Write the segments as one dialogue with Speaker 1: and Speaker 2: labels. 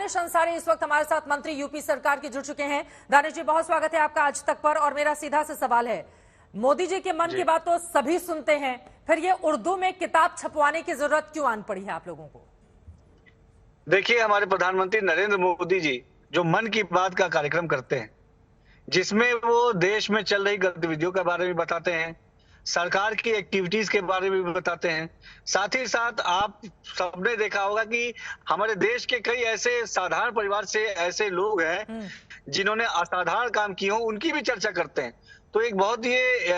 Speaker 1: दानिश अंसारी इस वक्त हमारे साथ मंत्री यूपी सरकार के जुड़ चुके हैं। दानिश जी, बहुत स्वागत है आपका आज तक पर। और मेरा सीधा से सवाल है, मोदी जी के मन की बात तो सभी सुनते हैं, फिर ये उर्दू में किताब छपवाने की जरूरत क्यों आन पड़ी है आप लोगों को?
Speaker 2: देखिए, हमारे प्रधानमंत्री नरेंद्र मोदी जी जो मन की बात का कार्यक्रम करते हैं, जिसमें वो देश में चल रही गतिविधियों के बारे में बताते हैं, सरकार की एक्टिविटीज के बारे में भी बताते हैं। साथ ही साथ आप सबने देखा होगा कि हमारे देश के कई ऐसे साधारण परिवार से ऐसे लोग हैं जिन्होंने असाधारण काम किए हों, उनकी भी चर्चा करते हैं। तो एक बहुत ये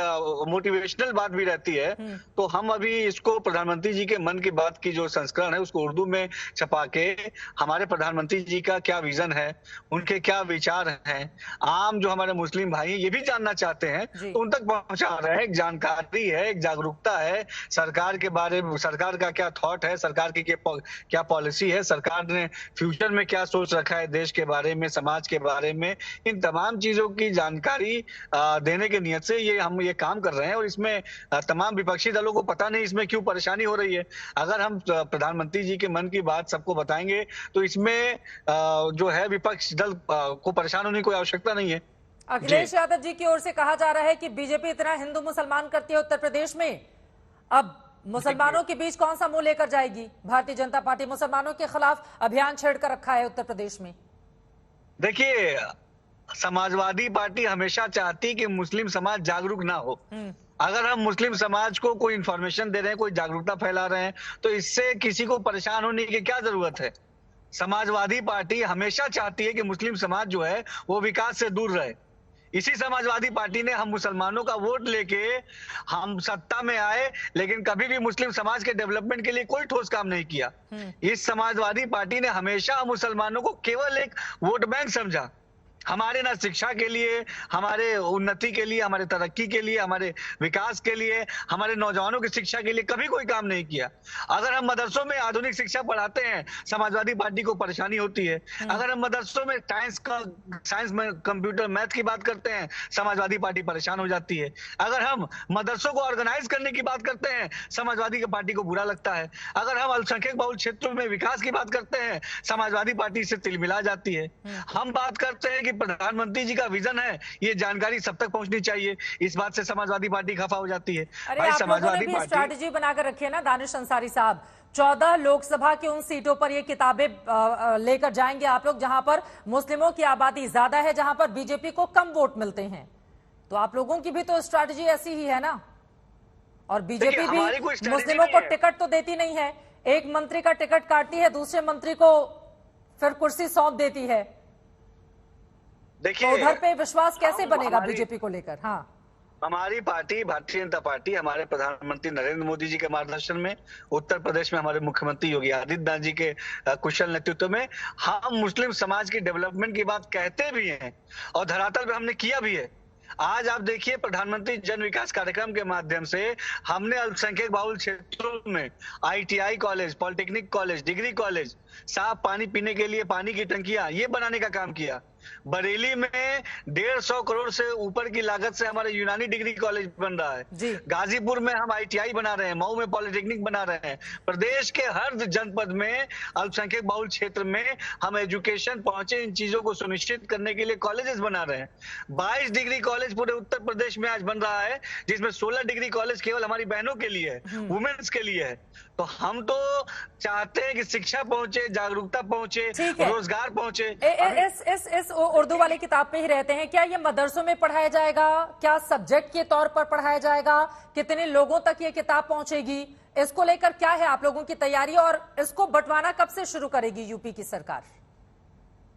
Speaker 2: मोटिवेशनल बात भी रहती है। तो हम अभी इसको प्रधानमंत्री जी के मन की बात की जो संस्करण है उसको उर्दू में छपा के हमारे प्रधानमंत्री जी का क्या विजन है, उनके क्या विचार हैं, आम जो हमारे मुस्लिम भाई ये भी जानना चाहते हैं, तो उन तक पहुंचा रहे हैं। एक जानकारी है, एक जागरूकता है सरकार के बारे में, सरकार का क्या थॉट है, सरकार की क्या पॉलिसी है, सरकार ने फ्यूचर में क्या सोच रखा है देश के बारे में, समाज के बारे में। इन तमाम चीजों की जानकारी देने के नियत से हम ये काम कर रहे हैं। और इसमें तमाम विपक्षी दलों को पता नहीं इसमें क्यों परेशानी हो रही है। अगर हम प्रधानमंत्री जी के मन की बात सबको बताएंगे तो इसमें जो है विपक्ष दल को परेशान होने की कोई आवश्यकता नहीं है।
Speaker 1: अखिलेश यादव जी की ओर से कहा जा रहा है कि बीजेपी इतना हिंदू मुसलमान करती है उत्तर प्रदेश में, अब मुसलमानों के बीच कौन सा मुंह लेकर जाएगी? भारतीय जनता पार्टी मुसलमानों के खिलाफ अभियान छेड़कर रखा है उत्तर प्रदेश में।
Speaker 2: देखिए, समाजवादी पार्टी हमेशा चाहती कि मुस्लिम समाज जागरूक ना हो। अगर हम मुस्लिम समाज को कोई इंफॉर्मेशन दे रहे हैं, कोई जागरूकता फैला रहे हैं, तो इससे किसी को परेशान होने की क्या जरूरत है? समाजवादी पार्टी हमेशा चाहती है कि मुस्लिम समाज जो है वो विकास से दूर रहे। इसी समाजवादी पार्टी ने हम मुसलमानों का वोट लेके हम सत्ता में आए, लेकिन कभी भी मुस्लिम समाज के डेवलपमेंट के लिए कोई ठोस काम नहीं किया। इस समाजवादी पार्टी ने हमेशा मुसलमानों को केवल एक वोट बैंक समझा। हमारे ना शिक्षा के लिए, हमारे उन्नति के लिए, हमारे तरक्की के लिए, हमारे विकास के लिए, हमारे नौजवानों की शिक्षा के लिए कभी कोई काम नहीं किया। अगर हम मदरसों में आधुनिक शिक्षा पढ़ाते हैं, समाजवादी पार्टी को परेशानी होती है। अगर हम मदरसों में साइंस में कंप्यूटर मैथ की बात करते हैं, समाजवादी पार्टी परेशान हो जाती है। अगर हम मदरसों को ऑर्गेनाइज करने की बात करते हैं, समाजवादी पार्टी को बुरा लगता है। अगर हम अल्पसंख्यक बहुल क्षेत्रों में विकास की बात करते हैं, समाजवादी पार्टी से तिलमिला जाती है। हम बात करते हैं कि प्रधानमंत्री जी का विजन है, ये जानकारी सब तक पहुंचनी चाहिए, इस बात से समाजवादी पार्टी खफा हो जाती है।
Speaker 1: अरे आप लोगों ने भी स्ट्रैटेजी बनाकर रखी है ना दानिश अंसारी साहब। 14 लोकसभा की उन सीटों पर ये किताबें लेकर जाएंगे आप लोग जहां पर मुस्लिमों की आबादी ज्यादा है, जहां पर बीजेपी को कम वोट मिलते हैं। तो आप लोगों की भी तो स्ट्रैटेजी ऐसी ही है ना। और बीजेपी भी मुस्लिमों को टिकट तो देती नहीं है, एक मंत्री का टिकट काटती है, दूसरे मंत्री को फिर कुर्सी सौंप देती है।
Speaker 2: देखिए,
Speaker 1: तो उधर पे विश्वास कैसे बनेगा बीजेपी को लेकर? हाँ,
Speaker 2: हमारी पार्टी भारतीय जनता पार्टी हमारे प्रधानमंत्री नरेंद्र मोदी जी के मार्गदर्शन में, उत्तर प्रदेश में हमारे मुख्यमंत्री योगी आदित्यनाथ जी के कुशल नेतृत्व में हम मुस्लिम समाज की डेवलपमेंट की बात कहते भी हैं और धरातल पे हमने किया भी है। आज आप देखिए, प्रधानमंत्री जन विकास कार्यक्रम के माध्यम से हमने अल्पसंख्यक बहुल क्षेत्रों में ITI college, polytechnic college, degree college, साफ पानी पीने के लिए पानी की टंकियां ये बनाने का काम किया। बरेली में 150 करोड़ से ऊपर की लागत से हमारे यूनानी डिग्री कॉलेज बन रहा है। गाजीपुर में हम ITI बना रहे हैं, मऊ में पॉलिटेक्निक बना रहे हैं। प्रदेश के हर जनपद में अल्पसंख्यक बहुल क्षेत्र में हम एजुकेशन पहुंचे, इन चीजों को सुनिश्चित करने के लिए कॉलेजेस बना रहे हैं। 22 डिग्री कॉलेज पूरे उत्तर प्रदेश में आज बन रहा है, जिसमें 16 डिग्री कॉलेज केवल हमारी बहनों के लिए है, वुमेन्स के लिए है। तो हम तो चाहते हैं कि शिक्षा पहुंचे, जागरूकता पहुंचे, रोजगार पहुंचे।
Speaker 1: इस उर्दू वाली किताब में ही रहते हैं, क्या ये मदरसों में पढ़ाया जाएगा? क्या सब्जेक्ट के तौर पर पढ़ाया जाएगा? कितने लोगों तक ये किताब पहुंचेगी? इसको लेकर क्या है आप लोगों की तैयारी, और इसको बंटवाना कब से शुरू करेगी यूपी की सरकार?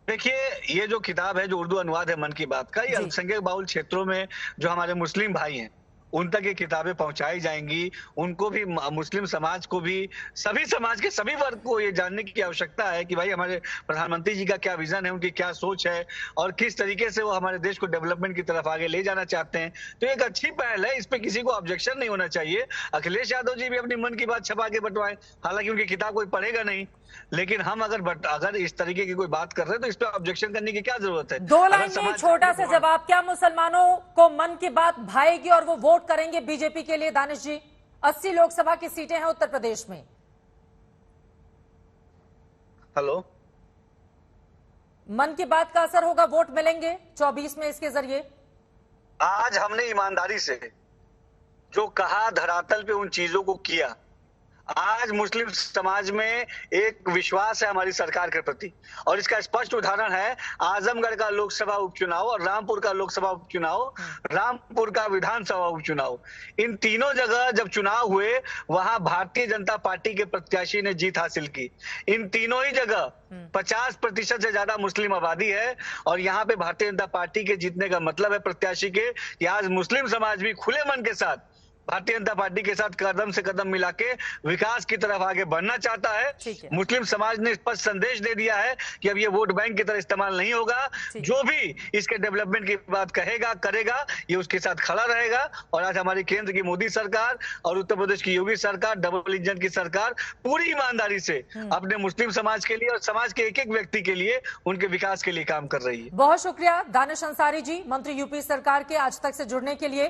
Speaker 2: देखिए, ये जो किताब है, जो उर्दू अनुवाद है मन की बात का, ये अल्पसंख्यक बहुल क्षेत्रों में जो हमारे मुस्लिम भाई हैं उन तक ये किताबें पहुंचाई जाएंगी। उनको भी, मुस्लिम समाज को भी, सभी समाज के सभी वर्ग को ये जानने की आवश्यकता है कि भाई हमारे प्रधानमंत्री जी का क्या विजन है, उनकी क्या सोच है और किस तरीके से वो हमारे देश को डेवलपमेंट की तरफ आगे ले जाना चाहते हैं। तो एक अच्छी पहल है, इस पे किसी को ऑब्जेक्शन नहीं होना चाहिए। अखिलेश यादव जी भी अपनी मन की बात छपा के बंटवाएं, हालांकि उनकी किताब कोई पढ़ेगा नहीं, लेकिन हम अगर इस तरीके की कोई बात कर रहे हैं तो इस पे ऑब्जेक्शन करने की क्या जरूरत है?
Speaker 1: 2 लाइन में छोटा सा जवाब, क्या मुसलमानों को मन की बात भाएगी और वो वोट करेंगे बीजेपी के लिए? दानिश जी, 80 लोकसभा की सीटें हैं उत्तर प्रदेश में।
Speaker 2: हेलो,
Speaker 1: मन की बात का असर होगा, वोट मिलेंगे 24 में इसके जरिए?
Speaker 2: आज हमने ईमानदारी से जो कहा, धरातल पे उन चीजों को किया। आज मुस्लिम समाज में एक विश्वास है हमारी सरकार के प्रति, और इसका स्पष्ट उदाहरण है आजमगढ़ का लोकसभा उपचुनाव और रामपुर का लोकसभा उपचुनाव, रामपुर का विधानसभा उपचुनाव। इन तीनों जगह जब चुनाव हुए, वहां भारतीय जनता पार्टी के प्रत्याशी ने जीत हासिल की। इन तीनों ही जगह 50% से ज्यादा मुस्लिम आबादी है, और यहाँ पे भारतीय जनता पार्टी के जीतने का मतलब है प्रत्याशी के कि आज मुस्लिम समाज भी खुले मन के साथ भारतीय जनता पार्टी के साथ कदम से कदम मिला के विकास की तरफ आगे बढ़ना चाहता है। मुस्लिम समाज ने स्पष्ट संदेश दे दिया है कि अब ये वोट बैंक की तरह इस्तेमाल नहीं होगा। जो भी इसके डेवलपमेंट की बात कहेगा, करेगा, ये उसके साथ खड़ा रहेगा। और आज हमारी केंद्र की मोदी सरकार और उत्तर प्रदेश की योगी सरकार, डबल इंजन की सरकार, पूरी ईमानदारी से अपने मुस्लिम समाज के लिए और समाज के एक एक व्यक्ति के लिए, उनके विकास के लिए काम कर रही है।
Speaker 1: बहुत शुक्रिया दानिश अंसारी जी, मंत्री यूपी सरकार के, आज तक से जुड़ने के लिए।